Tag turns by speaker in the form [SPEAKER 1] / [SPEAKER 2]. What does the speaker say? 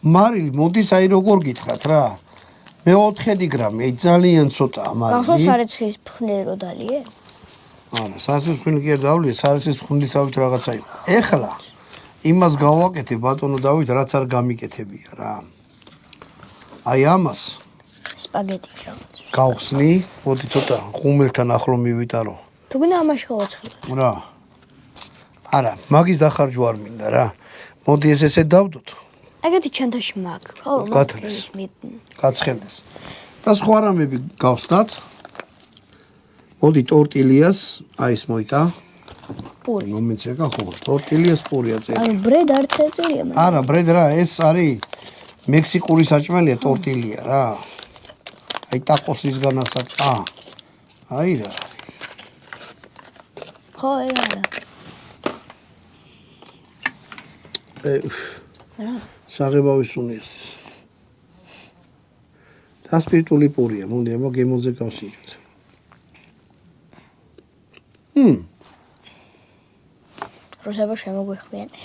[SPEAKER 1] მარილი მოდის აი როგორ გითხრათ რა. მე 4 გრამი, აი ძალიან ცოტაა მარილი.
[SPEAKER 2] გახსოვს სარეცხის ფხვნილი რო დალიე?
[SPEAKER 1] არა, სარეცხის ფხვნილი კი არ დავლიე, სარეცხის ფხვნილისავით რაღაცა იყო. ეხლა იმას გავაკეთე ბატონო დავით, რაც არ გამიკეთებია რა. აი ამას
[SPEAKER 2] სპაგეტი რაღაც.
[SPEAKER 1] გავხსნი, მოდი ცოტა ხუმელთან ახლო მივიტარო.
[SPEAKER 2] თუ გინდა ამაში გავაცხადო.
[SPEAKER 1] რა. არა, მაგის დახარჯვა არ მინდა რა. მოდი ესე დავდოთ.
[SPEAKER 2] ეგეთი ჩანთაში მაქვს. ხო,
[SPEAKER 1] გათრეს. გაცხელდეს. და სხვა რამები გავხსნათ. მოდი ტორტილიას, აი ეს მოიტა.
[SPEAKER 2] პური.
[SPEAKER 1] მომეცე ხო, ტორტილიას პურია წერია.
[SPEAKER 2] ანუ ბრედ არ წერია მაგრამ.
[SPEAKER 1] არა, ბრედ რა, ეს არის მექსიკური საჭმელია ტორტილია რა. აი ტაკოსისგან ასაჭა. აი რა.
[SPEAKER 2] ხო, არა. რა?
[SPEAKER 1] საღებავის უნიას. და სპირტული პურია, მოდი აბა გემოზე გავსინჯოთ.
[SPEAKER 2] რუსება შემოგვიხმიანე.